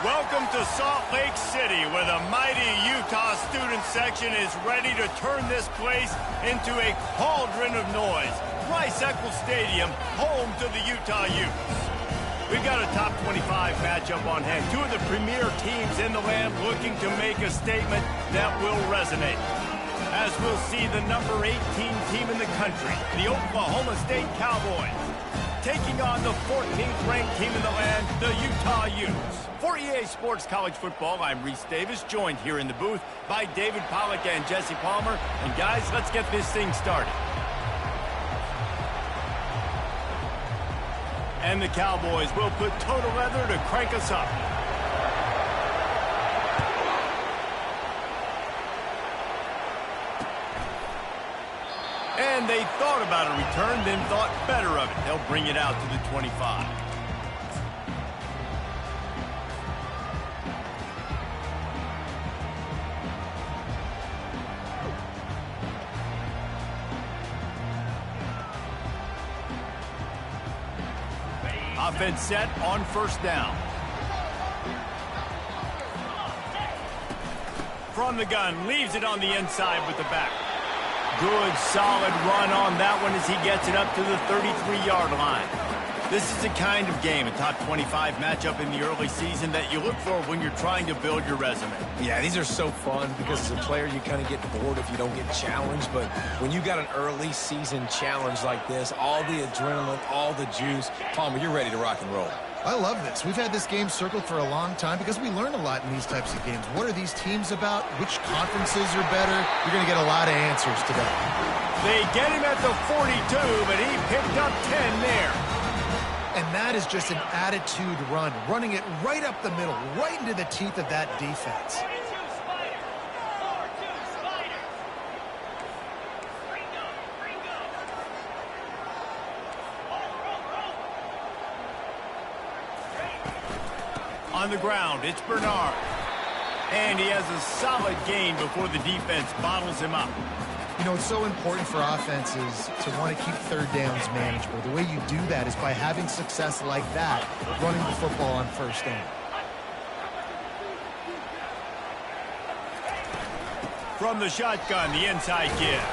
Welcome to Salt Lake City, where the mighty Utah student section is ready to turn this place into a cauldron of noise. Rice-Eccles Stadium, home to the Utah Utes. We've got a top 25 matchup on hand. Two of the premier teams in the land looking to make a statement that will resonate. As we'll see the number 18 team in the country, the Oklahoma State Cowboys, taking on the 14th ranked team in the land, the Utah Utes. For EA Sports College Football, I'm Reese Davis, joined here in the booth by David Pollack and Jesse Palmer. And guys, let's get this thing started. And the Cowboys will put total leather to crank us up. And they thought about a return, then thought better of it. They'll bring it out to the 25. Offense set on first down. From the gun, leaves it on the inside with the back. Good, solid run on that one as he gets it up to the 33-yard line. This is the kind of game, a top 25 matchup in the early season, that you look for when you're trying to build your resume. Yeah, these are so fun because as a player, you kind of get bored if you don't get challenged. But when you got an early season challenge like this, all the adrenaline, all the juice, Palmer, you're ready to rock and roll. I love this. We've had this game circled for a long time because we learn a lot in these types of games. What are these teams about? Which conferences are better? You're going to get a lot of answers today. They get him at the 42, but he picked up 10 there. And that is just an attitude run, running it right up the middle, right into the teeth of that defense. On the ground, it's Bernard. And he has a solid gain before the defense bottles him up. You know, it's so important for offenses to want to keep third downs manageable. The way you do that is by having success like that, running the football on first down. From the shotgun, the inside give.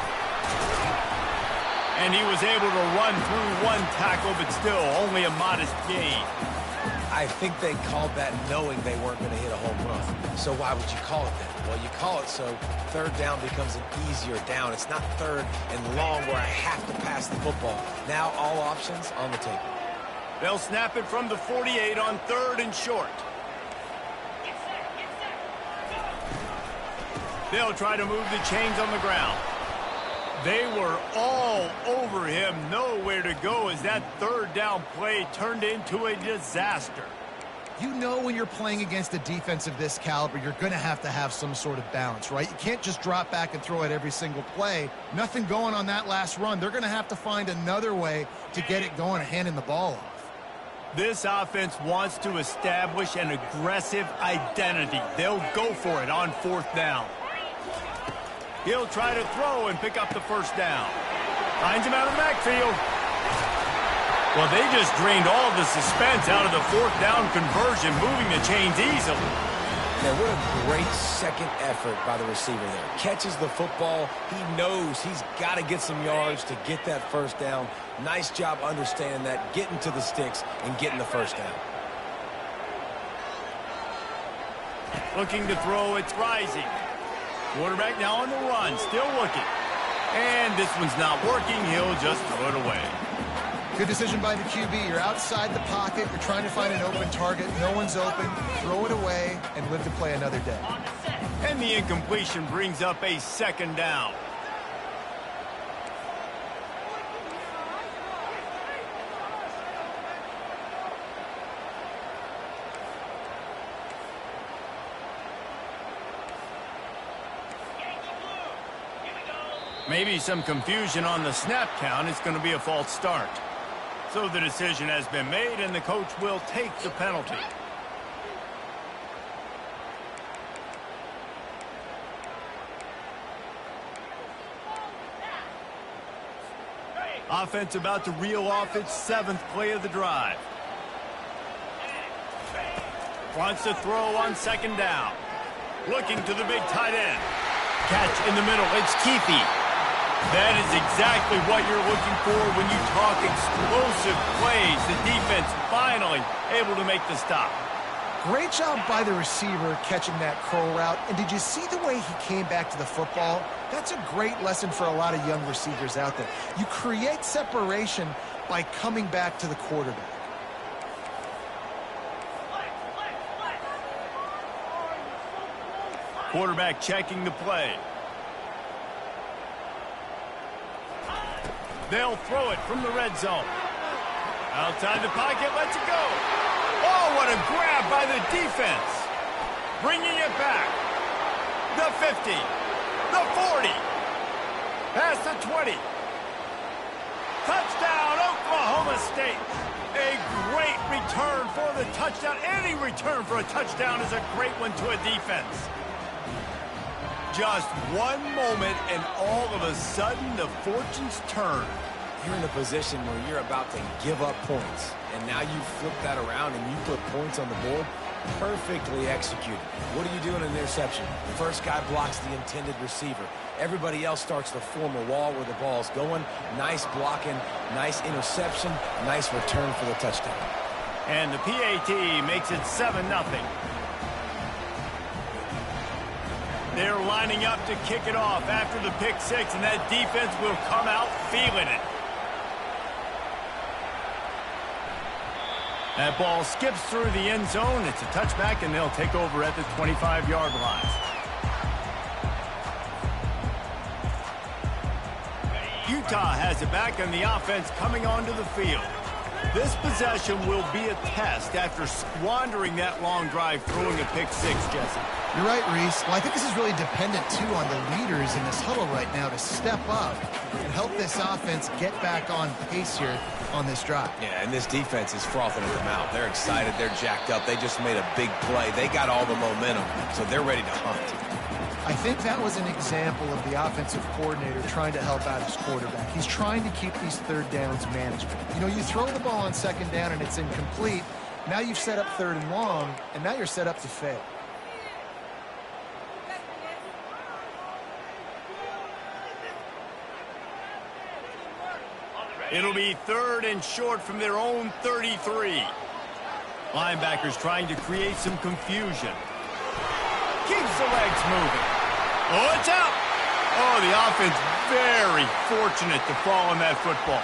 And he was able to run through one tackle, but still only a modest gain. I think they called that knowing they weren't going to hit a home run. So why would you call it that? Well, you call it so third down becomes an easier down. It's not third and long where I have to pass the football. Now all options on the table. They'll snap it from the 48 on third and short. They'll try to move the chains on the ground. They were all over him, nowhere to go as that third down play turned into a disaster. You know when you're playing against a defense of this caliber, you're going to have some sort of balance, right? You can't just drop back and throw it every single play. Nothing going on that last run. They're going to have to find another way to get it going, handing the ball off. This offense wants to establish an aggressive identity. They'll go for it on fourth down. He'll try to throw and pick up the first down. Finds him out of the backfield. Well, they just drained all the suspense out of the fourth down conversion, moving the chains easily. Now, what a great second effort by the receiver there. Catches the football. He knows he's got to get some yards to get that first down. Nice job understanding that, getting to the sticks and getting the first down. Looking to throw, it's Rising. Quarterback now on the run, still looking. And this one's not working. He'll just throw it away. Good decision by the QB. You're outside the pocket. You're trying to find an open target. No one's open. Throw it away and live to play another day. And the incompletion brings up a second down. Maybe some confusion on the snap count. It's going to be a false start. So the decision has been made, and the coach will take the penalty. Offense about to reel off its 7th play of the drive. Wants to throw on second down. Looking to the big tight end. Catch in the middle. It's Kuithe. That is exactly what you're looking for when you talk explosive plays. The defense finally able to make the stop. Great job by the receiver catching that curl route. And did you see the way he came back to the football? That's a great lesson for a lot of young receivers out there. You create separation by coming back to the quarterback. Quarterback checking the play. They'll throw it from the red zone. Outside the pocket, lets it go. Oh, what a grab by the defense. Bringing it back. The 50. The 40. Past the 20. Touchdown, Oklahoma State. A great return for the touchdown. Any return for a touchdown is a great one to a defense. Just one moment, and all of a sudden, the fortunes turn. You're in a position where you're about to give up points, and now you flip that around and you put points on the board. Perfectly executed. What do you do in an interception? The first guy blocks the intended receiver. Everybody else starts to form a wall where the ball's going. Nice blocking, nice interception, nice return for the touchdown. And the PAT makes it 7-0. They're lining up to kick it off after the pick six, and that defense will come out feeling it. That ball skips through the end zone. It's a touchback, and they'll take over at the 25-yard line. Utah has it back, and the offense coming onto the field. This possession will be a test after squandering that long drive, throwing a pick six, Jesse. You're right, Reese. Well, I think this is really dependent, too, on the leaders in this huddle right now to step up and help this offense get back on pace here on this drive. Yeah, and this defense is frothing at the mouth. They're excited. They're jacked up. They just made a big play. They got all the momentum, so they're ready to hunt. I think that was an example of the offensive coordinator trying to help out his quarterback. He's trying to keep these third downs manageable. You know, you throw the ball on second down and it's incomplete. Now you've set up third and long, and now you're set up to fail. It'll be third and short from their own 33. Linebackers trying to create some confusion. Keeps the legs moving. Oh, it's out. Oh, the offense very fortunate to fall on that football.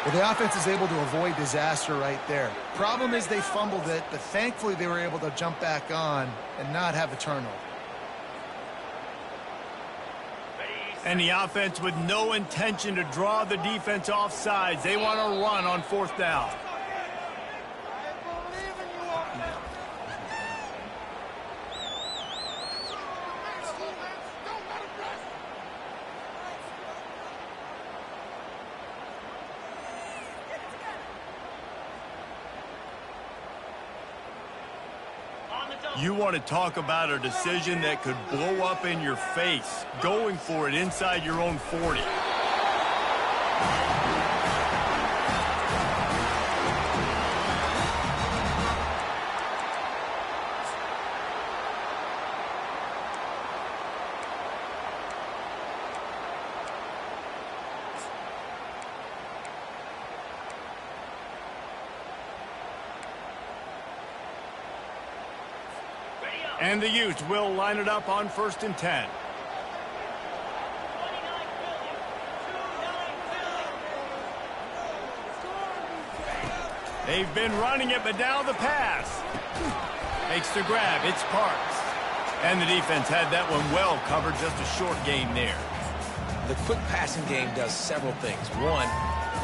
Well, the offense is able to avoid disaster right there. Problem is they fumbled it, but thankfully they were able to jump back on and not have a turnover. And the offense with no intention to draw the defense off sides. They want to run on fourth down. You want to talk about a decision that could blow up in your face, going for it inside your own 40. And the Utes will line it up on 1st and 10. They've been running it, but now the pass. Makes the grab. It's Parks. And the defense had that one well covered. Just a short game there. The quick passing game does several things. One,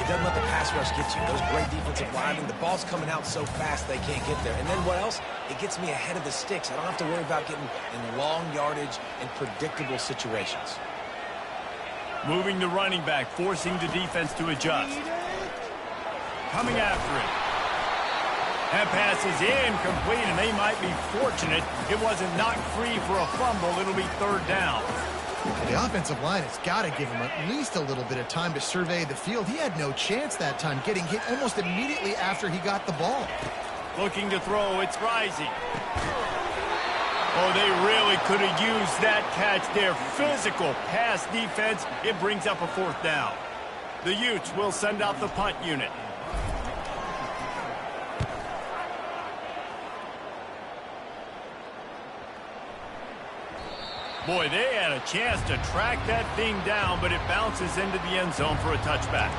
it doesn't let the pass rush get you. Those great defensive linemen, the ball's coming out so fast they can't get there. And then what else? It gets me ahead of the sticks. I don't have to worry about getting in long yardage and predictable situations. Moving the running back, forcing the defense to adjust. Coming after it. That pass is incomplete, and they might be fortunate it wasn't knocked free for a fumble. It'll be third down. The offensive line has got to give him at least a little bit of time to survey the field. He had no chance that time, getting hit almost immediately after he got the ball. Looking to throw, it's Rising. Oh, they really could have used that catch there. Physical pass defense. It brings up a 4th down. The Utes will send out the punt unit. Boy, they had a chance to track that thing down, but it bounces into the end zone for a touchback.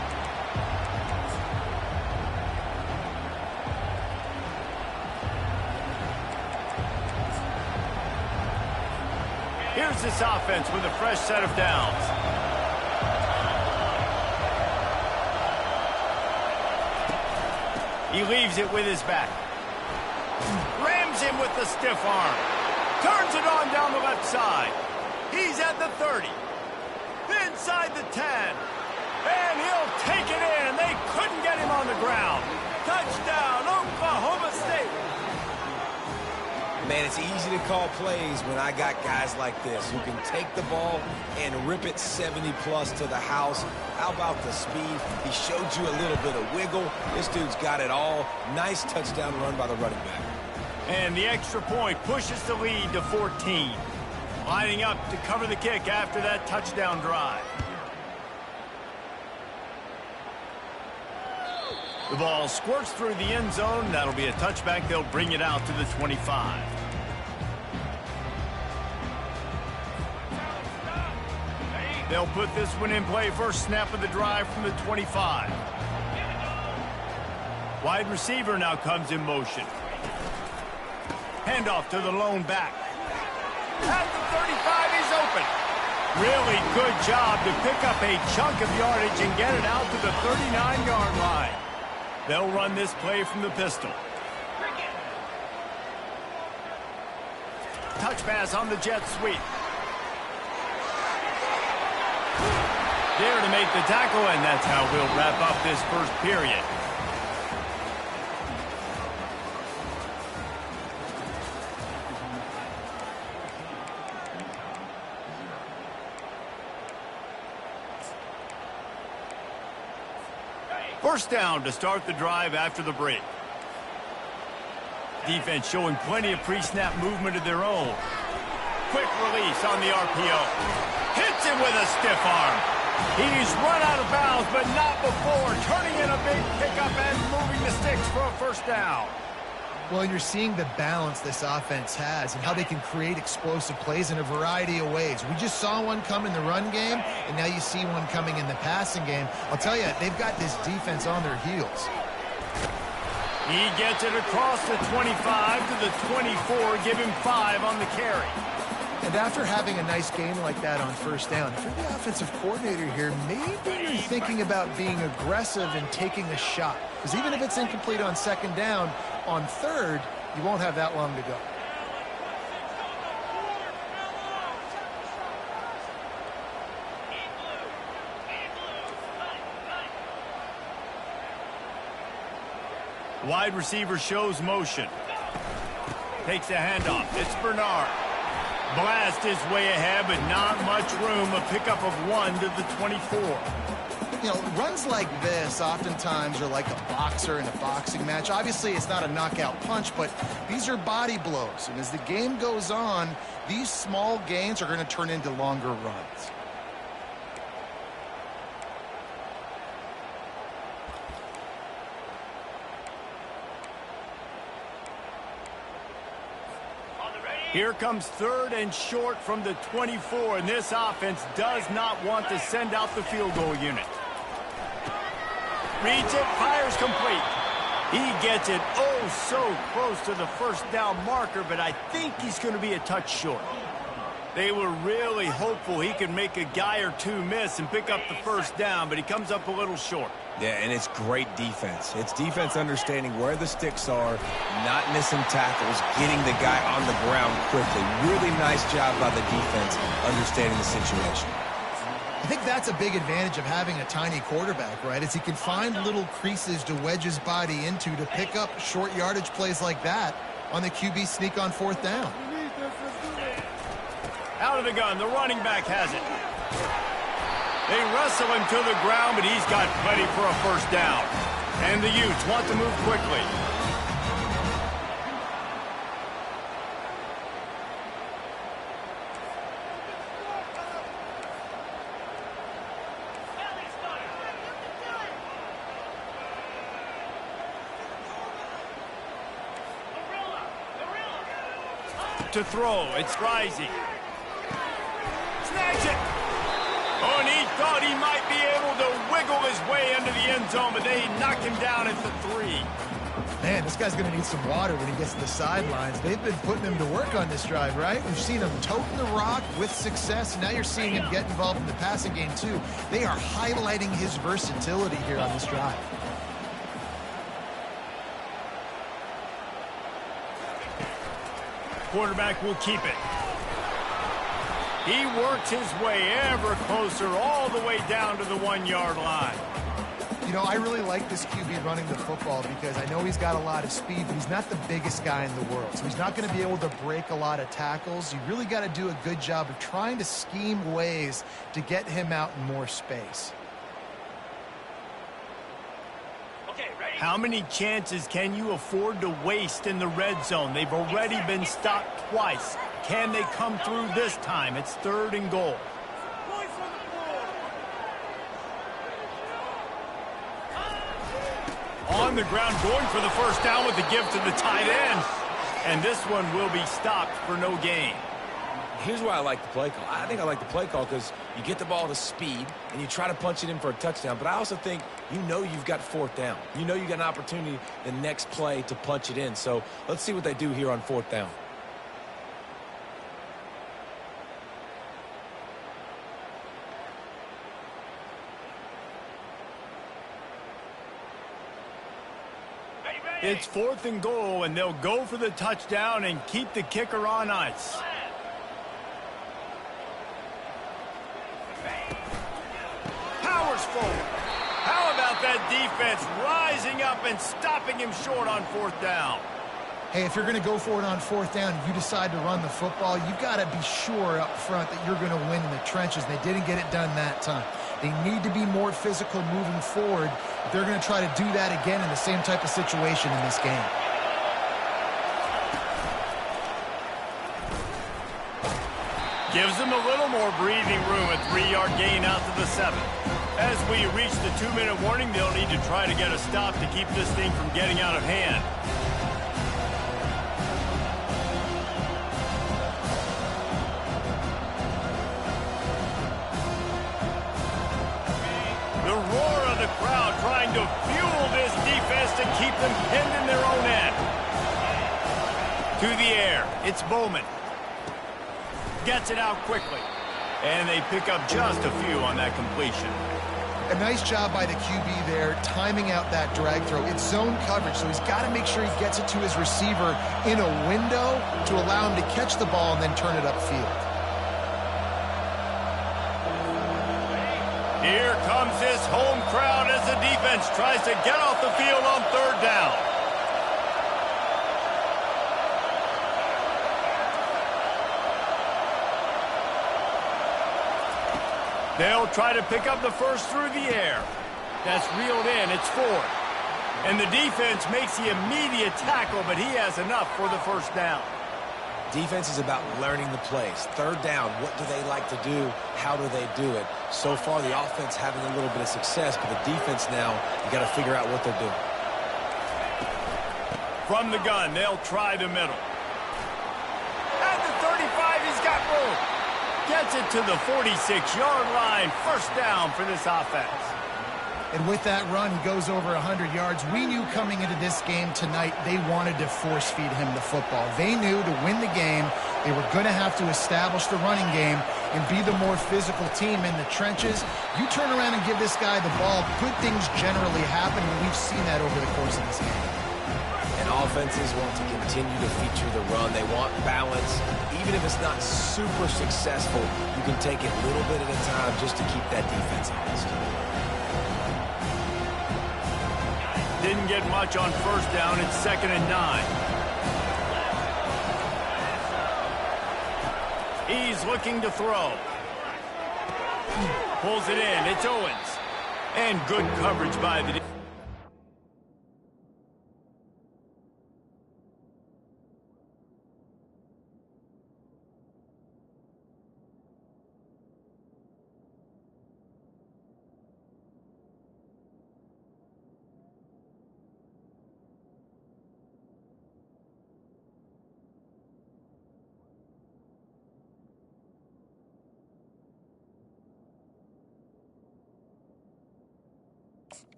Here's this offense with a fresh set of downs. He leaves it with his back. Rams him with the stiff arm. Turns it on down the left side. He's at the 30. Inside the 10. And he'll take it in. They couldn't get him on the ground. Touchdown, Oklahoma State. Man, it's easy to call plays when I got guys like this who can take the ball and rip it 70-plus to the house. How about the speed? He showed you a little bit of wiggle. This dude's got it all. Nice touchdown run by the running back. And the extra point pushes the lead to 14. Lining up to cover the kick after that touchdown drive. The ball squirts through the end zone. That'll be a touchback. They'll bring it out to the 25. They'll put this one in play. First snap of the drive from the 25. Wide receiver now comes in motion. Handoff to the lone back. At the 35, he's open. Really good job to pick up a chunk of yardage and get it out to the 39-yard line. They'll run this play from the pistol. Touch pass on the jet sweep. There to make the tackle, and that's how we'll wrap up this first period. First down to start the drive after the break. Defense showing plenty of pre-snap movement of their own. Quick release on the RPO. Hits him with a stiff arm. He's run out of bounds, but not before turning in a big pickup and moving the sticks for a first down. Well, and you're seeing the balance this offense has and how they can create explosive plays in a variety of ways. We just saw one come in the run game, and now you see one coming in the passing game. I'll tell you, they've got this defense on their heels. He gets it across the 25 to the 24, give him 5 on the carry. And after having a nice game like that on first down, if you're the offensive coordinator here, maybe you're thinking about being aggressive and taking a shot. Because even if it's incomplete on second down, on third, you won't have that long to go. Wide receiver shows motion. Takes a handoff. It's Bernard. Blast his way ahead, but not much room. A pickup of 1 to the 24. You know, runs like this oftentimes are like a boxer in a boxing match. Obviously, it's not a knockout punch, but these are body blows. And as the game goes on, these small gains are going to turn into longer runs. Here comes third and short from the 24, and this offense does not want to send out the field goal unit. Reads it, fires complete. He gets it oh so close to the first down marker, but I think he's going to be a touch short. They were really hopeful he could make a guy or two miss and pick up the first down, but he comes up a little short. Yeah, and it's great defense. It's defense understanding where the sticks are, not missing tackles, getting the guy on the ground quickly. Really nice job by the defense understanding the situation. I think that's a big advantage of having a tiny quarterback, right? Is he can find little creases to wedge his body into to pick up short yardage plays like that on the QB sneak on fourth down. Out of the gun, the running back has it. They wrestle him to the ground, but he's got plenty for a first down. And the Utes want to move quickly. to throw. It's rising. Snags it. Oh, and he thought he might be able to wiggle his way into the end zone, but they knocked him down at the 3. Man, this guy's going to need some water when he gets to the sidelines. They've been putting him to work on this drive, right? We've seen him toting the rock with success, and now you're seeing him get involved in the passing game, too. They are highlighting his versatility here on this drive. Quarterback will keep it. He works his way ever closer all the way down to the 1-yard line. You know, I really like this QB running the football because I know he's got a lot of speed, but he's not the biggest guy in the world. So he's not going to be able to break a lot of tackles. You really got to do a good job of trying to scheme ways to get him out in more space. How many chances can you afford to waste in the red zone? They've already been stopped twice. Can they come through this time? It's 3rd and goal. On the ground, going for the first down with the give to the tight end. And this one will be stopped for no gain. Here's why I like the play call. I think I like the play call because you get the ball to speed and you try to punch it in for a touchdown. But I also think you've got 4th down. You got an opportunity the next play to punch it in. So let's see what they do here on 4th down. It's 4th and goal, and they'll go for the touchdown and keep the kicker on ice. Powers forward. How about that defense rising up and stopping him short on 4th down? Hey, if you're going to go for it on 4th down and you decide to run the football, you've got to be sure up front that you're going to win in the trenches. They didn't get it done that time. They need to be more physical moving forward if they're going to try to do that again in the same type of situation in this game. Gives them a little more breathing room, a 3-yard gain out to the 7. As we reach the 2-minute warning, they'll need to try to get a stop to keep this thing from getting out of hand. The roar of the crowd trying to fuel this defense to keep them pinned in their own end. To the air, it's Bowman. Gets it out quickly. And they pick up just a few on that completion. A nice job by the QB there, timing out that drag throw. It's zone coverage, so he's got to make sure he gets it to his receiver in a window to allow him to catch the ball and then turn it upfield. Here comes this home crowd as the defense tries to get off the field on 3rd down. They'll try to pick up the first through the air. That's reeled in. It's 4th. And the defense makes the immediate tackle, but he has enough for the first down. Defense is about learning the plays. 3rd down, what do they like to do? How do they do it? So far, the offense having a little bit of success, but the defense now, you got to figure out what they're doing. From the gun, they'll try the middle. At the 35, he's got room. Gets it to the 46-yard line. First down for this offense. And with that run, he goes over 100 yards. We knew coming into this game tonight they wanted to force-feed him the football. They knew to win the game, they were going to have to establish the running game and be the more physical team in the trenches. You turn around and give this guy the ball, good things generally happen, and we've seen that over the course of this game. And offenses want to continue to feature the run. They want balance. Even if it's not super successful, you can take it a little bit at a time just to keep that defense honest. Didn't get much on first down. It's 2nd and 9. He's looking to throw. Pulls it in. It's Owens. And good coverage by the defense.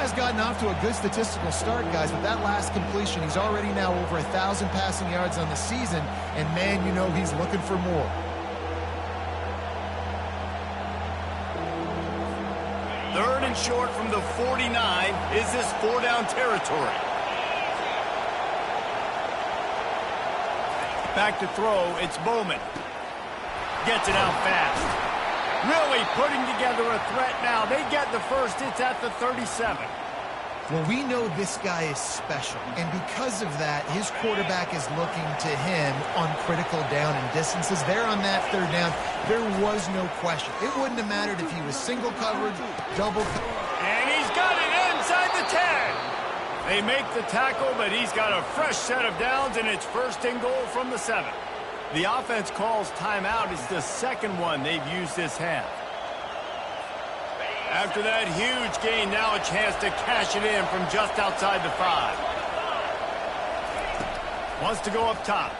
has gotten off to a good statistical start, guys. With that last completion, he's already now over 1,000 passing yards on the season. And, man, you know he's looking for more. Third and short from the 49. Is this 4-down territory? Back to throw, it's Bowman. Gets it out fast. Really putting together a threat now. They get the first. It's at the 37. Well, we know this guy is special, and because of that, his quarterback is looking to him on critical down and distances. There on that third down, there was no question. It wouldn't have mattered if he was single coverage, double coverage. And he's got it inside the 10. They make the tackle, but he's got a fresh set of downs, and it's first and goal from the 7. The offense calls timeout. It's the second one they've used this half. After that huge gain, now a chance to cash it in from just outside the 5. Wants to go up top.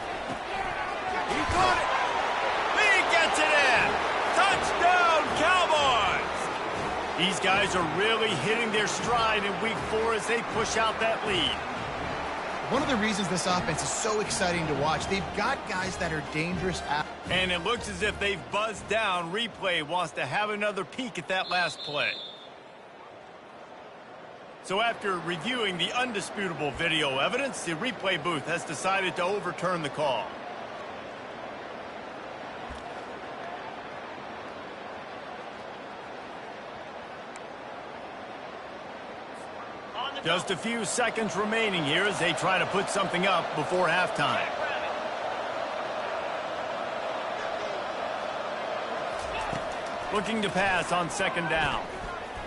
He caught it. He gets it in. Touchdown, Cowboys! These guys are really hitting their stride in Week 4 as they push out that lead. One of the reasons this offense is so exciting to watch, they've got guys that are dangerous. And it looks as if they've buzzed down. Replay wants to have another peek at that last play. So after reviewing the undisputable video evidence, the replay booth has decided to overturn the call. Just a few seconds remaining here as they try to put something up before halftime. Looking to pass on second down.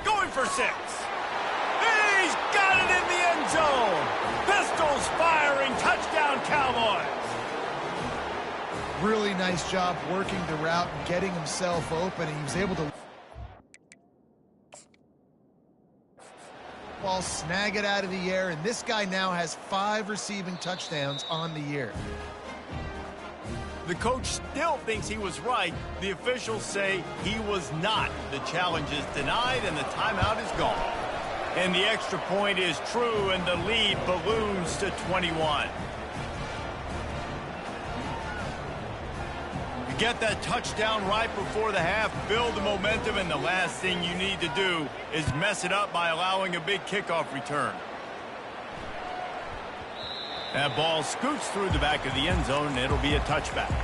Going for 6. He's got it in the end zone. Pistols firing. Touchdown, Cowboys. Really nice job working the route and getting himself open. He was able to ball, snag it out of the air, and this guy now has 5 receiving touchdowns on the year. The coach still thinks he was right. The officials say he was not. The challenge is denied, and the timeout is gone. And the extra point is true, and the lead balloons to 21. Get that touchdown right before the half, build the momentum, and the last thing you need to do is mess it up by allowing a big kickoff return. That ball scoots through the back of the end zone, and it'll be a touchback.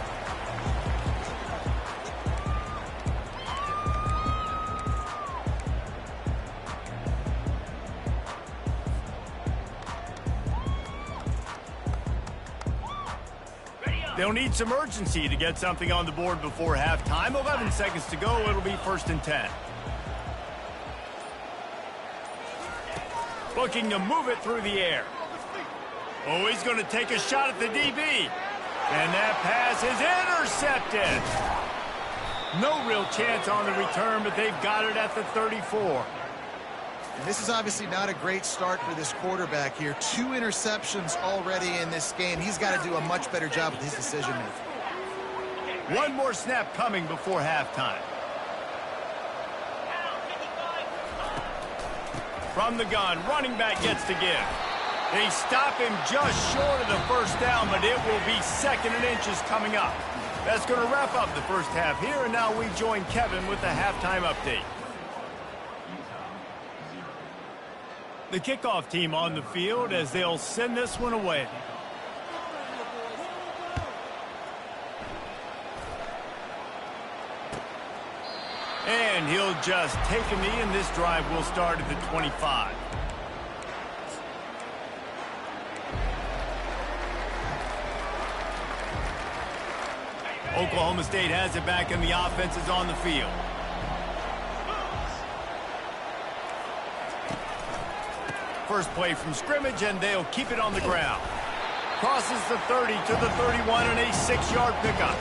They'll need some urgency to get something on the board before halftime. 11 seconds to go. It'll be first and 10. Looking to move it through the air. Oh, he's going to take a shot at the DB. And that pass is intercepted. No real chance on the return, but they've got it at the 34. And this is obviously not a great start for this quarterback here. 2 interceptions already in this game. He's got to do a much better job with his decision-making. One more snap coming before halftime. From the gun, running back gets to give. They stop him just short of the first down, but it will be second and inches coming up. That's going to wrap up the first half here, and now we join Kevin with the halftime update. The kickoff team on the field as they'll send this one away. And he'll just take a knee, and this drive will start at the 25. Oklahoma State has it back, and the offense is on the field. First play from scrimmage, and they'll keep it on the ground. Crosses the 30 to the 31 and a 6-yard pickup.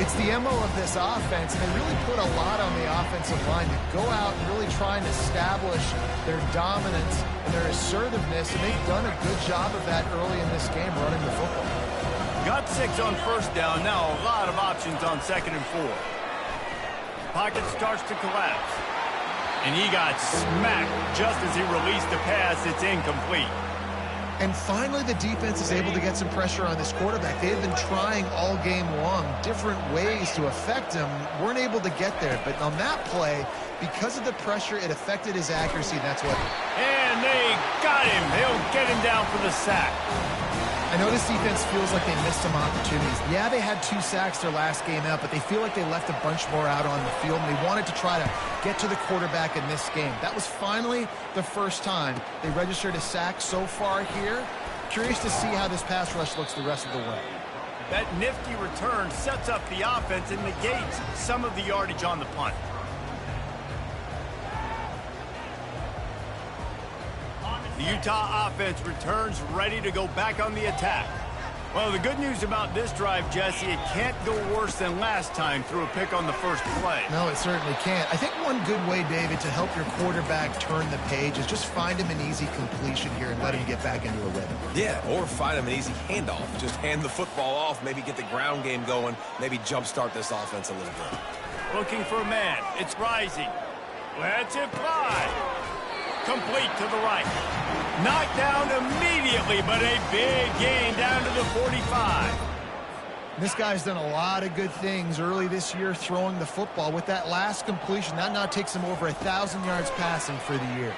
It's the MO of this offense, and they really put a lot on the offensive line to go out and really try and establish their dominance and their assertiveness, and they've done a good job of that early in this game running the football. Got 6 on first down. Now a lot of options on second and 4. Pocket starts to collapse. And he got smacked just as he released the pass. It's incomplete. And finally, the defense is able to get some pressure on this quarterback. They've been trying all game long different ways to affect him. Weren't able to get there. But on that play, because of the pressure, it affected his accuracy. That's what. And they got him. They'll get him down for the sack. I know this defense feels like they missed some opportunities. Yeah, they had 2 sacks their last game out, but they feel like they left a bunch more out on the field, and they wanted to try to get to the quarterback in this game. That was finally the first time they registered a sack so far here. Curious to see how this pass rush looks the rest of the way. That nifty return sets up the offense and negates some of the yardage on the punt. The Utah offense returns ready to go back on the attack. Well, the good news about this drive, Jesse, it can't go worse than last time through a pick on the first play. No, it certainly can't. I think one good way, David, to help your quarterback turn the page is just find him an easy completion here and let him get back into a rhythm. Yeah, or find him an easy handoff. Just hand the football off, maybe get the ground game going, maybe jumpstart this offense a little bit. Looking for a man. It's Rising. Let's it fly. Complete to the right. Knocked down immediately, but a big gain down to the 45. This guy's done a lot of good things early this year throwing the football. With that last completion, that now takes him over 1,000 yards passing for the year.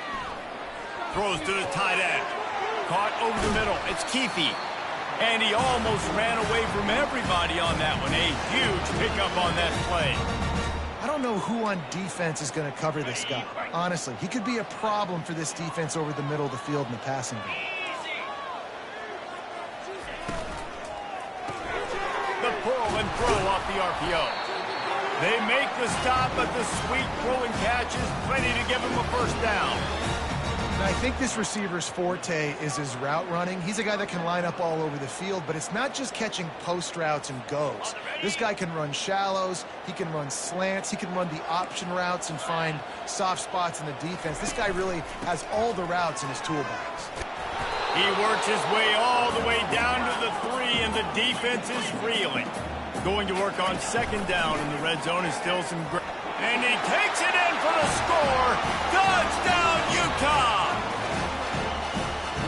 Throws to the tight end. Caught over the middle. It's Keefe. And he almost ran away from everybody on that one. A huge pickup on that play. I don't know who on defense is going to cover this guy. Honestly, he could be a problem for this defense over the middle of the field in the passing game. The pull and throw off the RPO. They make the stop, but the sweet throw and catch is plenty to give him a first down. And I think this receiver's forte is his route running. He's a guy that can line up all over the field, but it's not just catching post routes and goes. This guy can run shallows, he can run slants, he can run the option routes and find soft spots in the defense. This guy really has all the routes in his toolbox. He works his way all the way down to the 3, and the defense is reeling. Going to work on second down in the red zone is still some great. And he takes it in for the score. Touchdown, Utah!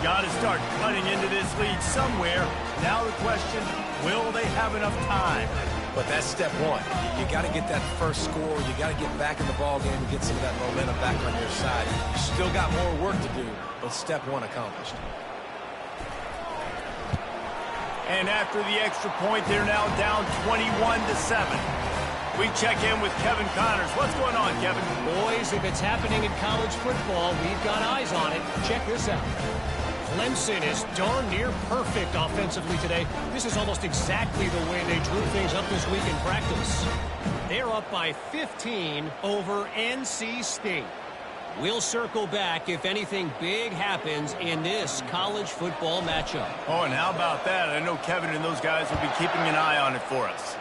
Got to start cutting into this lead somewhere. Now the question, will they have enough time? But that's step one. You got to get that first score. You got to get back in the ball game and get some of that momentum back on your side. You still got more work to do, but step one accomplished. And after the extra point, they're now down 21-7. We check in with Kevin Connors. What's going on, Kevin? Boys, if it's happening in college football, we've got eyes on it. Check this out. Clemson is darn near perfect offensively today. This is almost exactly the way they drew things up this week in practice. They're up by 15 over NC State. We'll circle back if anything big happens in this college football matchup. Oh, and how about that? I know Kevin and those guys will be keeping an eye on it for us.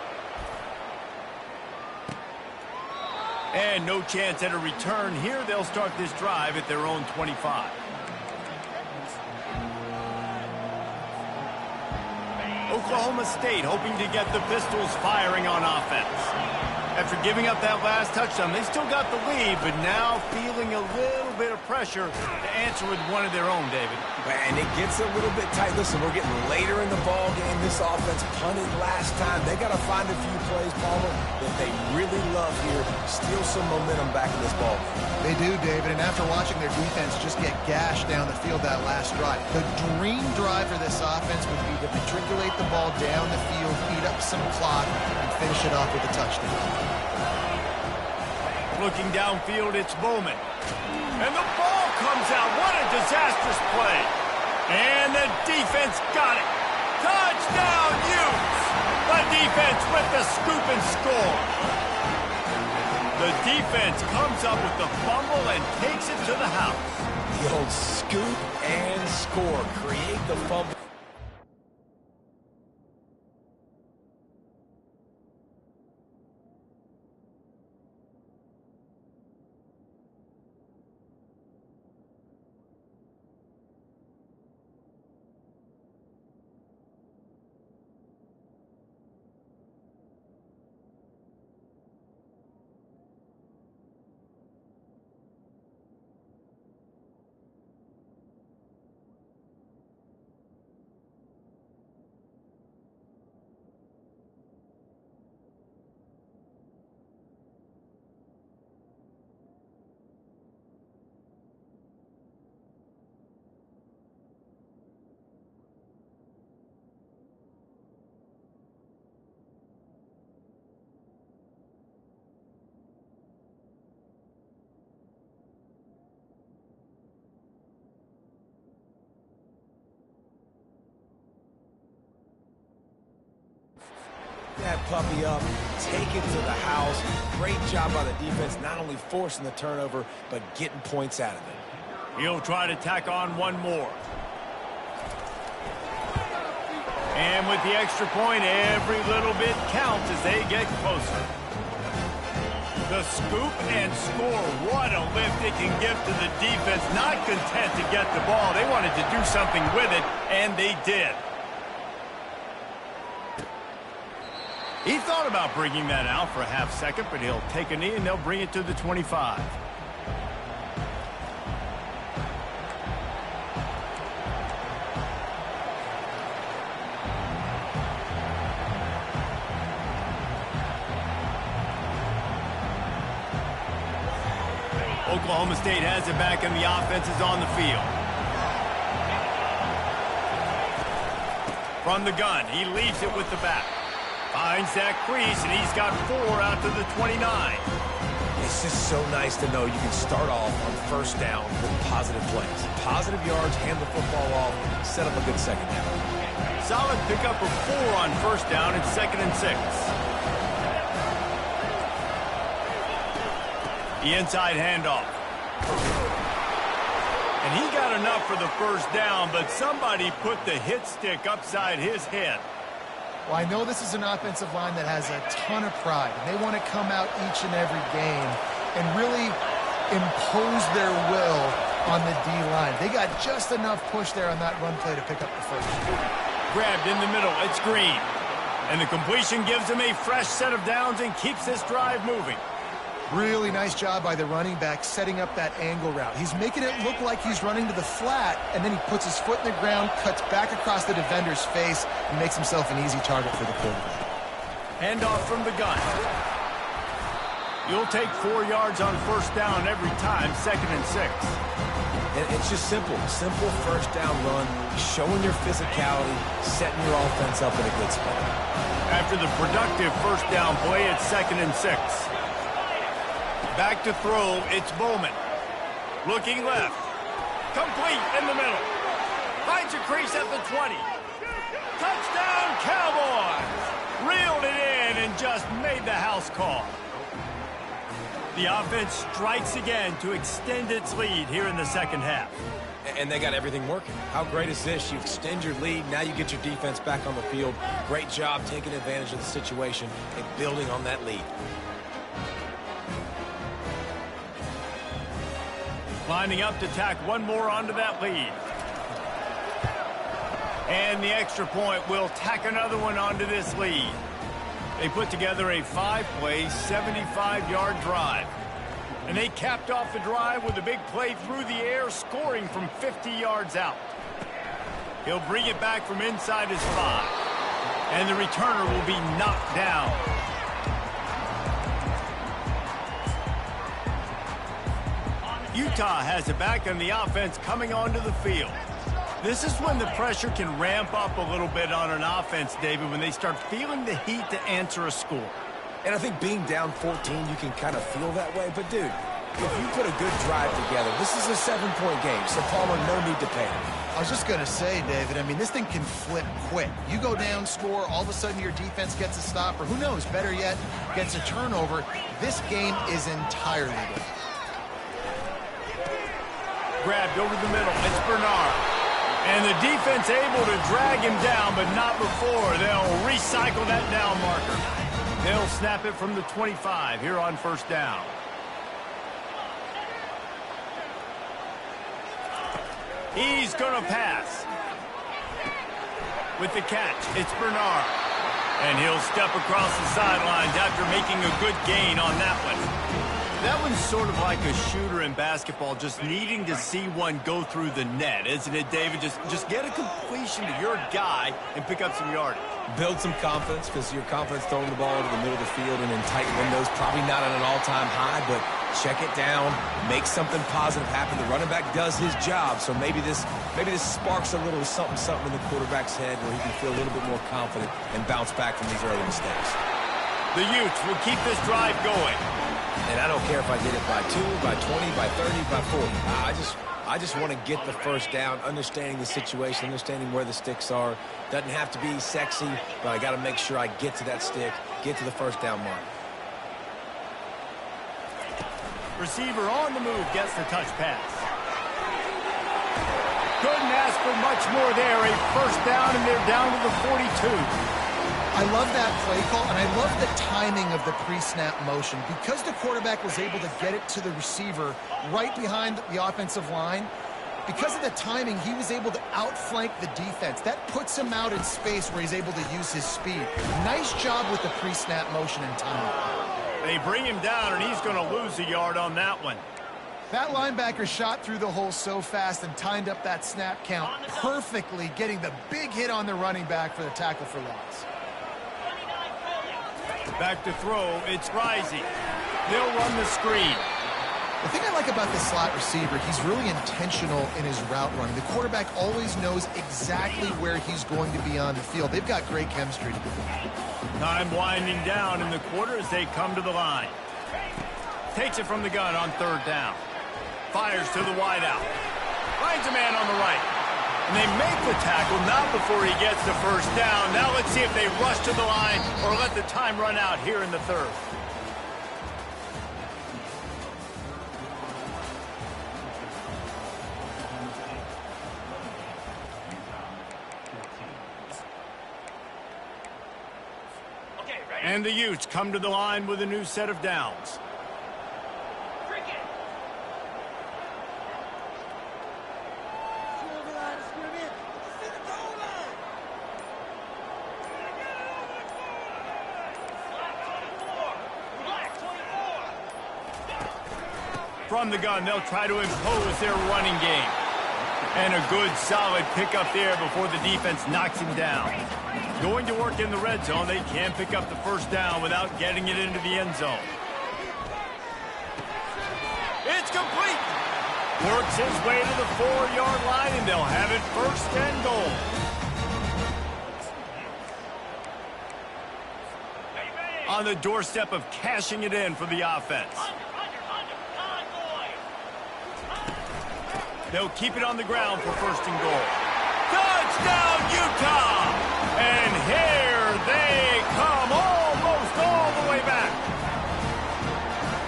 And no chance at a return here. They'll start this drive at their own 25. Oklahoma State hoping to get the Pistols firing on offense. After giving up that last touchdown, they still got the lead, but now feeling a little bit of pressure to answer with one of their own, David. And it gets a little bit tight. Listen, we're getting later in the ball game. This offense punted last time. They got to find a few plays, Palmer, that they really love here. Steal some momentum back in this ball game. They do, David, and after watching their defense just get gashed down the field that last drive, the dream drive for this offense would be to matriculate the ball down the field, eat up some clock, and finish it off with a touchdown. Looking downfield, it's Bowman. And the ball comes out. What a disastrous play. And the defense got it. Touchdown, Utes! The defense with the scoop and score. The defense comes up with the fumble and takes it to the house. The old scoop and score. Create the fumble. puppy up, take it to the house. Great job by the defense, not only forcing the turnover, but getting points out of it. He'll try to tack on one more. And with the extra point, every little bit counts as they get closer. The scoop and score. What a lift it can give to the defense. Not content to get the ball. They wanted to do something with it, and they did. He thought about bringing that out for a half second, but he'll take a knee and they'll bring it to the 25. Oklahoma State has it back and the offense is on the field. From the gun, he leaves it with the back. Finds that crease, and he's got 4 out to the 29. It's just so nice to know you can start off on first down with positive plays. Positive yards, hand the football off, set up a good second down. Solid pickup of 4 on first down and 2nd and 6. The inside handoff. And he got enough for the first down, but somebody put the hit stick upside his head. Well, I know this is an offensive line that has a ton of pride, and they want to come out each and every game and really impose their will on the D-line. They got just enough push there on that run play to pick up the first. Grabbed in the middle, it's Green. And the completion gives him a fresh set of downs and keeps this drive moving. Really nice job by the running back setting up that angle route. He's making it look like he's running to the flat, and then he puts his foot in the ground, cuts back across the defender's face, and makes himself an easy target for the quarterback. Handoff from the gun. You'll take 4 yards on first down every time, 2nd and 6. And it's just simple. Simple first down run, showing your physicality, setting your offense up in a good spot. After the productive first down play, it's 2nd and 6. Back to throw, it's Bowman. Looking left. Complete in the middle. Finds a crease at the 20. Touchdown, Cowboys! Reeled it in and just made the house call. The offense strikes again to extend its lead here in the second half. And they got everything working. How great is this? You extend your lead, now you get your defense back on the field. Great job taking advantage of the situation and building on that lead. Lining up to tack one more onto that lead. And the extra point will tack another one onto this lead. They put together a 5-play, 75-yard drive. And they capped off the drive with a big play through the air, scoring from 50 yards out. He'll bring it back from inside his 5. And the returner will be knocked down. Utah has it back and the offense coming onto the field. This is when the pressure can ramp up a little bit on an offense, David, when they start feeling the heat to answer a score. And I think being down 14, you can kind of feel that way. But, dude, if you put a good drive together, this is a 7-point game, so Palmer, no need to panic. I was just going to say, David, I mean, this thing can flip quick. You go down, score, all of a sudden your defense gets a stop, or who knows, better yet, gets a turnover. This game is entirely different. Grabbed over the middle. It's Bernard. And the defense able to drag him down, but not before. They'll recycle that down marker. They'll snap it from the 25 here on first down. He's going to pass. With the catch, it's Bernard. And he'll step across the sidelines after making a good gain on that one. That one's sort of like a shooter in basketball, just needing to see one go through the net, isn't it, David? Just get a completion to your guy and pick up some yardage. Build some confidence, because your confidence throwing the ball into the middle of the field and in tight windows, probably not at an all-time high, but check it down, make something positive happen. The running back does his job, so maybe this sparks a little something in the quarterback's head where he can feel a little bit more confident and bounce back from these early mistakes. The Utes will keep this drive going. And I don't care if I get it by 2, by 20, by 30, by 40. I just want to get the first down, understanding the situation, understanding where the sticks are. Doesn't have to be sexy, but I got to make sure I get to that stick get to the first down mark. Receiver on the move gets the touch pass. Couldn't ask for much more there. A first down, and they're down to the 42. I love that play call, and I love the timing of the pre-snap motion. Because the quarterback was able to get it to the receiver right behind the offensive line, because of the timing, he was able to outflank the defense. That puts him out in space where he's able to use his speed. Nice job with the pre-snap motion and timing. They bring him down, and he's going to lose a yard on that one. That linebacker shot through the hole so fast and timed up that snap count perfectly, getting the big hit on the running back for the tackle for loss. Back to throw, it's Risey. They'll run the screen. The thing I like about this slot receiver, he's really intentional in his route running. The quarterback always knows exactly where he's going to be on the field. They've got great chemistry together. Time winding down in the quarter as they come to the line. Takes it from the gun on third down. Fires to the wideout. Finds a man on the right. And they make the tackle, not before he gets the first down. Now let's see if they rush to the line or let the time run out here in the third. And the Utes come to the line with a new set of downs. From the gun, they'll try to impose their running game. And a good, solid pickup there before the defense knocks him down. Going to work in the red zone, they can pick up the first down without getting it into the end zone. It's complete. Works his way to the 4-yard line, and they'll have it first and goal. On the doorstep of cashing it in for the offense. They'll keep it on the ground for first and goal. Touchdown, Utah! And here they come, almost all the way back.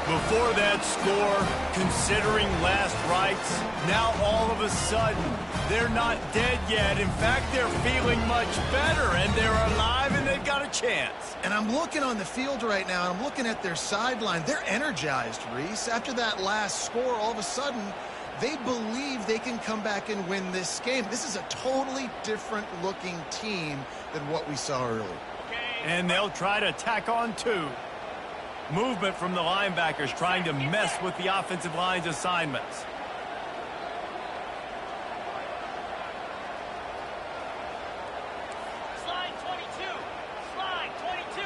Before that score, considering last rites, now all of a sudden, they're not dead yet. In fact, they're feeling much better, and they're alive, and they've got a chance. And I'm looking on the field right now, and I'm looking at their sideline. They're energized, Reese. After that last score, all of a sudden, they believe they can come back and win this game. This is a totally different-looking team than what we saw earlier. And they'll try to tack on two. Movement from the linebackers trying to mess with the offensive line's assignments. Slide 22. Slide 22.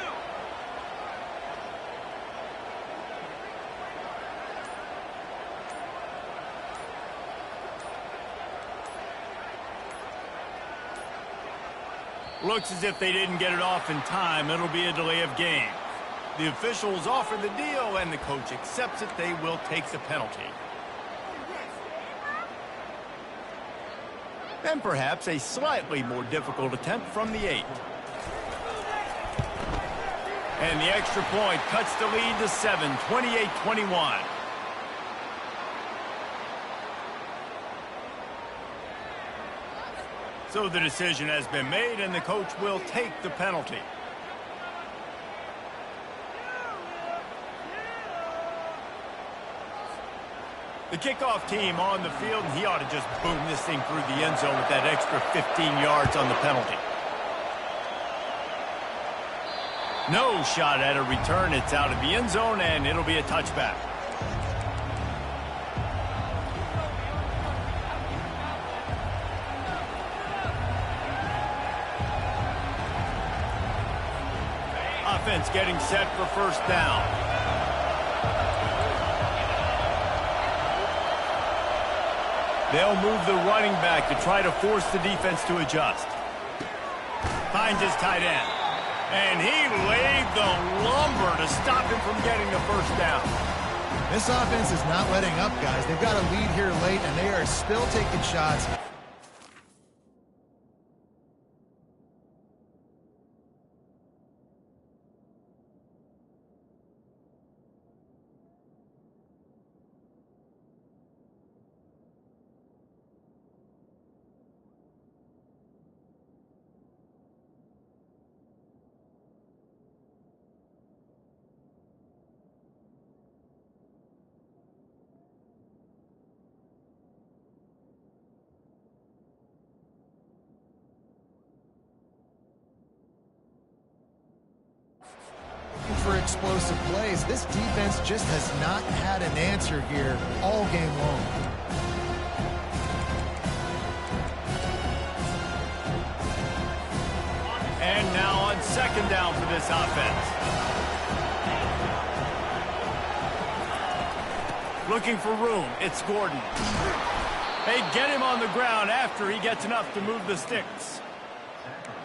Looks as if they didn't get it off in time. It'll be a delay of game. The officials offer the deal, and the coach accepts it. They will take the penalty. And perhaps a slightly more difficult attempt from the 8. And the extra point cuts the lead to 7, 28-21. So the decision has been made, and the coach will take the penalty. The kickoff team on the field, and he ought to just boom this thing through the end zone with that extra 15 yards on the penalty. No shot at a return. It's out of the end zone, and it'll be a touchback. Offense getting set for first down. They'll move the running back to try to force the defense to adjust. Finds his tight end. And he laid the lumber to stop him from getting the first down. This offense is not letting up, guys. They've got a lead here late, and they are still taking shots. explosive plays. This defense just has not had an answer here all game long. And now on second down for this offense. Looking for room. It's Gordon. They get him on the ground after he gets enough to move the sticks.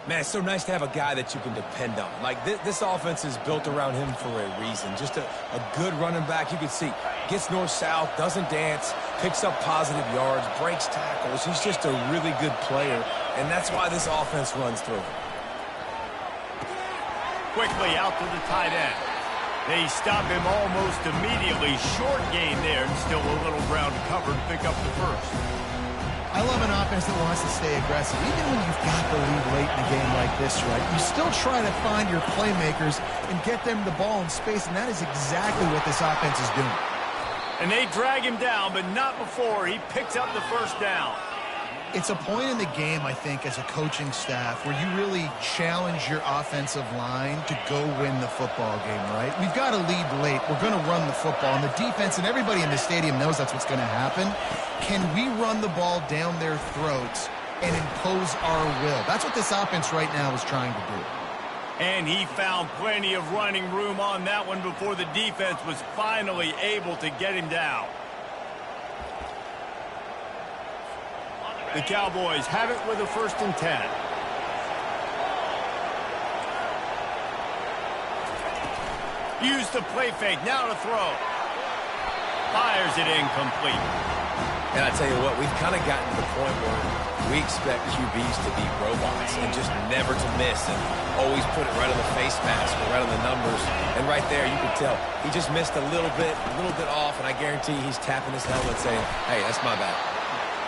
Man, it's so nice to have a guy that you can depend on. Like, this offense is built around him for a reason. Just a good running back. You can see, gets north-south, doesn't dance, picks up positive yards, breaks tackles. He's just a really good player, and that's why this offense runs through him. Quickly out to the tight end. They stop him almost immediately. Short gain there, and still a little ground covered. Pick up the first. I love an offense that wants to stay aggressive. Even when you've got the lead late in a game like this, right, you still try to find your playmakers and get them the ball in space, and that is exactly what this offense is doing. And they drag him down, but not before he picks up the first down. It's a point in the game, I think, as a coaching staff where you really challenge your offensive line to go win the football game, right? We've got to lead late. We're going to run the football. And the defense and everybody in the stadium knows that's what's going to happen. Can we run the ball down their throats and impose our will? That's what this offense right now is trying to do. And he found plenty of running room on that one before the defense was finally able to get him down. The Cowboys have it with a 1st and 10. Use the play fake, now to throw. Fires it incomplete. And I tell you what, we've kind of gotten to the point where we expect QBs to be robots and just never to miss and always put it right on the face mask or right on the numbers. And right there, you can tell he just missed a little bit off, and I guarantee he's tapping his helmet saying, hey, that's my bad.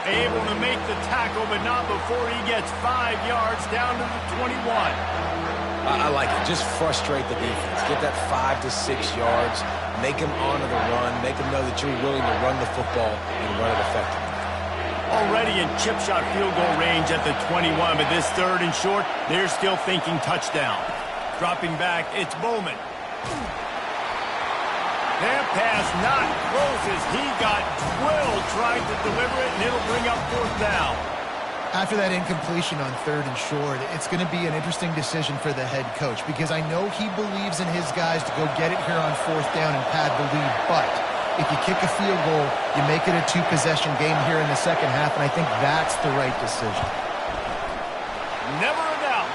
Able to make the tackle, but not before he gets 5 yards down to the 21. I like it. Just frustrate the defense. Get that 5 to 6 yards. Make them honor the run. Make them know that you're willing to run the football and run it effectively. Already in chip shot field goal range at the 21, but this 3rd and short, they're still thinking touchdown. Dropping back, it's Bowman. That pass not close as he got drilled trying to deliver it, and it'll bring up 4th down. After that incompletion on 3rd and short, it's going to be an interesting decision for the head coach because I know he believes in his guys to go get it here on 4th down and pad the lead, but if you kick a field goal, you make it a 2-possession game here in the second half, and I think that's the right decision. Never a doubt.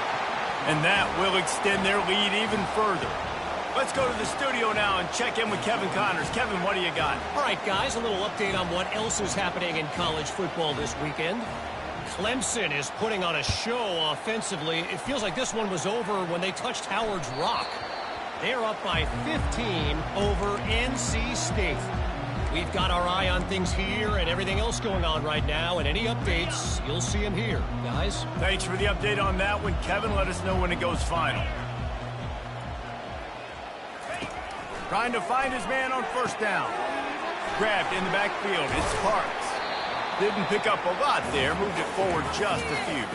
And that will extend their lead even further. Let's go to the studio now and check in with Kevin Connors. Kevin, what do you got? All right, guys, a little update on what else is happening in college football this weekend. Clemson is putting on a show offensively. It feels like this one was over when they touched Howard's Rock. They're up by 15 over NC State. We've got our eye on things here and everything else going on right now, and any updates, you'll see them here. Guys? Thanks for the update on that one, Kevin. Let us know when it goes final. Trying to find his man on 1st down. Grabbed in the backfield. It's Parks. Didn't pick up a lot there. Moved it forward just a few.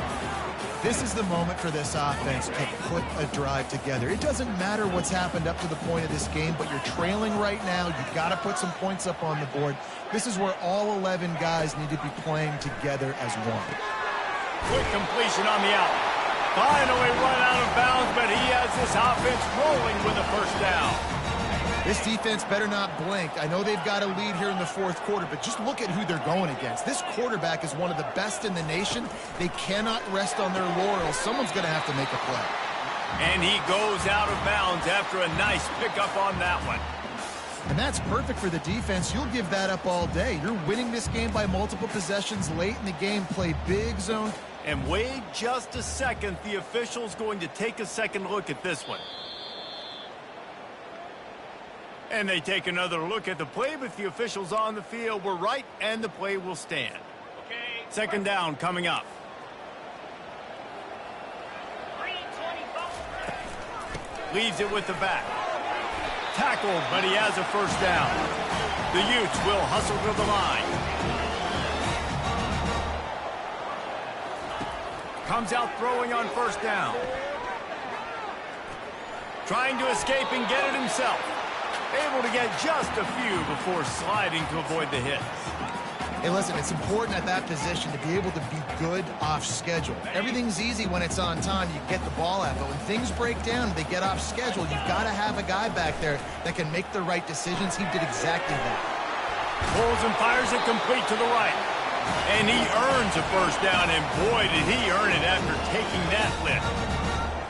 This is the moment for this offense to put a drive together. It doesn't matter what's happened up to the point of this game, but you're trailing right now. You've got to put some points up on the board. This is where all 11 guys need to be playing together as one. Quick completion on the out. Finally run out of bounds, but he has this offense rolling with a 1st down. This defense better not blink. I know they've got a lead here in the 4th quarter, but just look at who they're going against. This quarterback is one of the best in the nation. They cannot rest on their laurels. Someone's going to have to make a play. And he goes out of bounds after a nice pickup on that one. And that's perfect for the defense. You'll give that up all day. You're winning this game by multiple possessions late in the game. Play big zone. And wait just a second. The official's going to take a second look at this one. And they take another look at the play, but the officials on the field were right, and the play will stand. Okay. 2nd down coming up. 3:25. Leaves it with the back. Tackled, but he has a 1st down. The Utes will hustle to the line. Comes out throwing on 1st down. Trying to escape and get it himself. Able to get just a few before sliding to avoid the hit. Hey, listen, it's important at that position to be able to be good off schedule. Everything's easy when it's on time. You get the ball out, but when things break down and they get off schedule, you've got to have a guy back there that can make the right decisions. He did exactly that. Pulls and fires it complete to the right. And he earns a first down, and boy, did he earn it after taking that lift.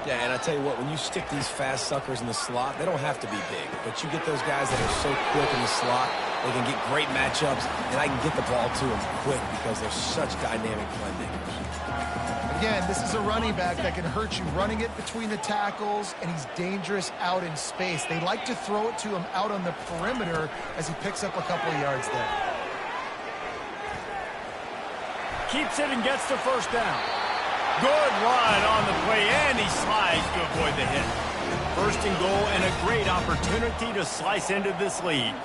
Yeah, and I tell you what, when you stick these fast suckers in the slot, they don't have to be big. But you get those guys that are so quick in the slot, they can get great matchups, and I can get the ball to them quick because they're such dynamic playmakers. Again, this is a running back that can hurt you running it between the tackles, and he's dangerous out in space. They like to throw it to him out on the perimeter as he picks up a couple of yards there. Keeps it and gets the first down. Good run on the play, and he slides to avoid the hit. First and goal, and a great opportunity to slice into this lead.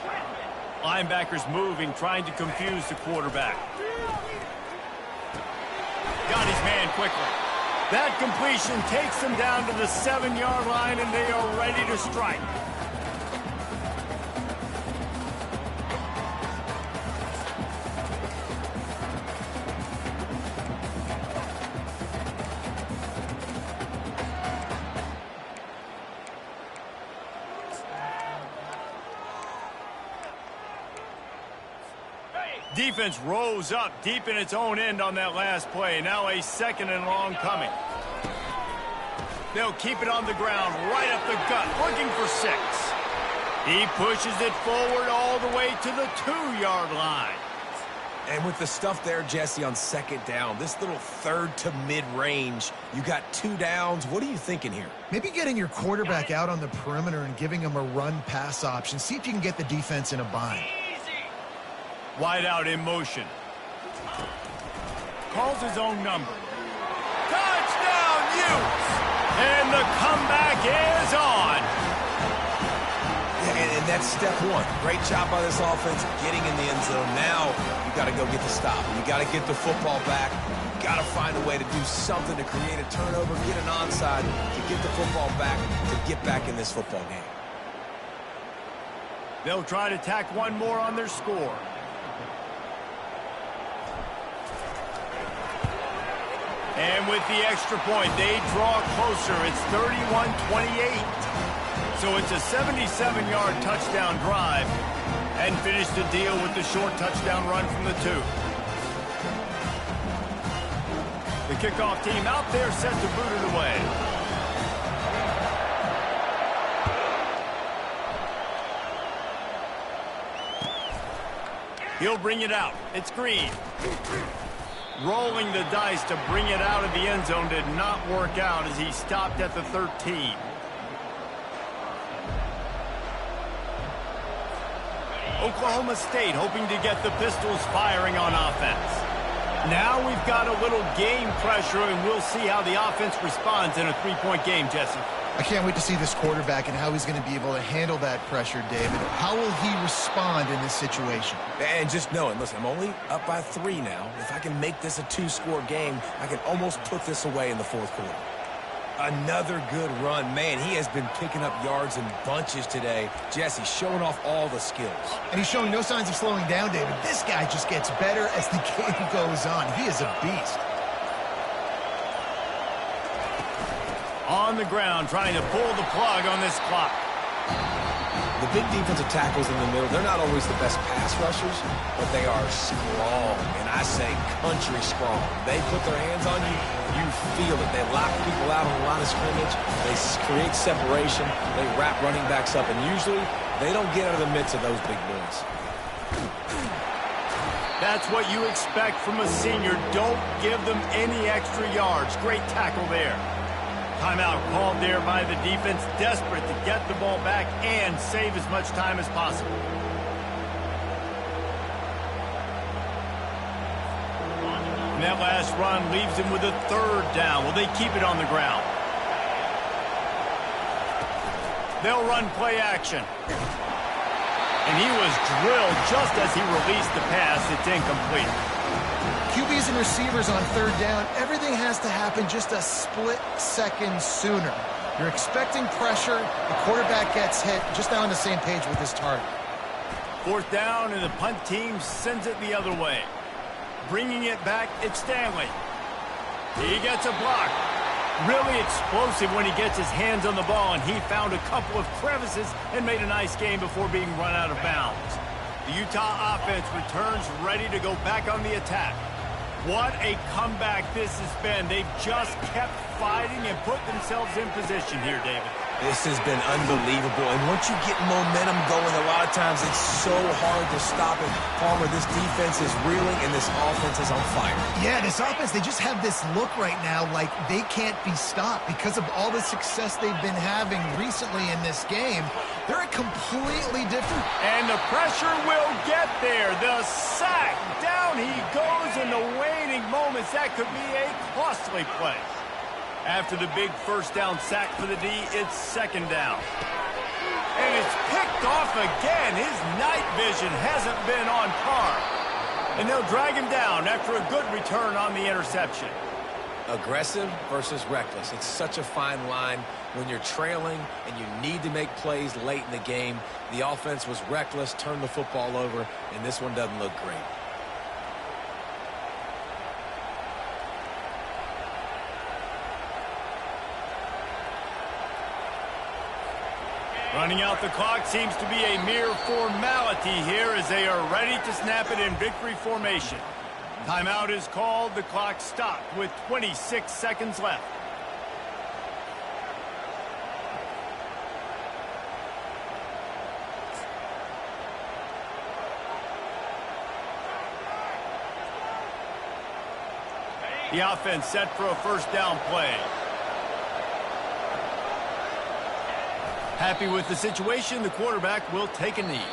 Linebackers moving, trying to confuse the quarterback. Got his man quickly. That completion takes them down to the 7-yard line, and they are ready to strike. Defense rose up deep in its own end on that last play. Now a second and long coming. They'll keep it on the ground, right up the gut, looking for 6. He pushes it forward all the way to the 2-yard line. And with the stuff there, Jesse, on second down, this little third to mid-range, you got 2 downs. What are you thinking here? Maybe getting your quarterback out on the perimeter and giving him a run-pass option. See if you can get the defense in a bind. Wide out in motion. Calls his own number. Touchdown, Utes! And the comeback is on. Yeah, and that's step one. Great job by this offense getting in the end zone. Now you got to go get the stop. You got to get the football back. You got to find a way to do something to create a turnover, get an onside, to get the football back, to get back in this football game. They'll try to tack one more on their score. And with the extra point, they draw closer. It's 31-28. So it's a 77-yard touchdown drive, and finish the deal with the short touchdown run from the 2. The kickoff team out there set to boot it away. He'll bring it out. It's Green. Rolling the dice to bring it out of the end zone did not work out as he stopped at the 13. Oklahoma State hoping to get the Pistols firing on offense. Now we've got a little game pressure, and we'll see how the offense responds in a 3-point game, Jesse. I can't wait to see this quarterback and how he's going to be able to handle that pressure, David. How will he respond in this situation? And just knowing, listen, I'm only up by 3 now. If I can make this a 2-score game, I can almost put this away in the 4th quarter. Another good run. Man, he has been picking up yards in bunches today. Jesse showing off all the skills. And he's showing no signs of slowing down, David. This guy just gets better as the game goes on. He is a beast. On the ground, trying to pull the plug on this clock. The big defensive tackles in the middle, they're not always the best pass rushers, but they are strong, and I say country strong. They put their hands on you, you feel it. They lock people out on the line of scrimmage. They create separation. They wrap running backs up, and usually they don't get out of the midst of those big boys. That's what you expect from a senior. Don't give them any extra yards. Great tackle there. Timeout called there by the defense, desperate to get the ball back and save as much time as possible. And that last run leaves him with a 3rd down. Will they keep it on the ground? They'll run play action. And he was drilled just as he released the pass. It's incomplete. QBs and receivers on 3rd down, everything has to happen just a split second sooner. You're expecting pressure. The quarterback gets hit. Just not on the same page with his target. Fourth down, and the punt team sends it the other way. Bringing it back, it's Stanley. He gets a block. Really explosive when he gets his hands on the ball, and he found a couple of crevices and made a nice game before being run out of bounds. The Utah offense returns ready to go back on the attack. What a comeback this has been. They've just kept fighting and put themselves in position here, David. This has been unbelievable, and once you get momentum going, a lot of times it's so hard to stop it. Palmer, this defense is reeling, and this offense is on fire. Yeah, this offense, they just have this look right now like they can't be stopped because of all the success they've been having recently in this game. They're a completely different... And the pressure will get there. The sack. Down he goes in the waning moments. That could be a costly play. After the big first down sack for the D, it's second down. And it's picked off again. His night vision hasn't been on par. And they'll drag him down after a good return on the interception. Aggressive versus reckless. It's such a fine line when you're trailing and you need to make plays late in the game. The offense was reckless, turned the football over, and this one doesn't look great. Running out the clock seems to be a mere formality here as they are ready to snap it in victory formation. Timeout is called. The clock stopped with 26 seconds left. The offense set for a first down play. Happy with the situation, the quarterback will take a knee.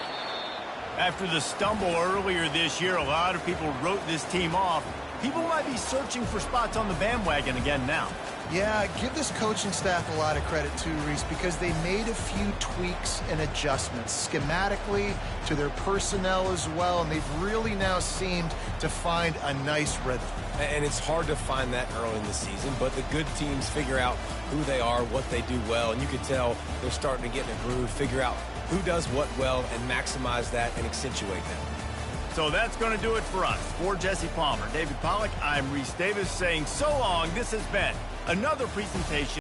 After the stumble earlier this year, a lot of people wrote this team off. People might be searching for spots on the bandwagon again now. Yeah, give this coaching staff a lot of credit too, Reese, because they made a few tweaks and adjustments schematically to their personnel as well, and they've really now seemed to find a nice rhythm. And it's hard to find that early in the season, but the good teams figure out who they are, what they do well, and you can tell they're starting to get in a groove, figure out who does what well, and maximize that and accentuate that. So that's going to do it for us. For Jesse Palmer, David Pollack, I'm Reese Davis saying so long. This has been another presentation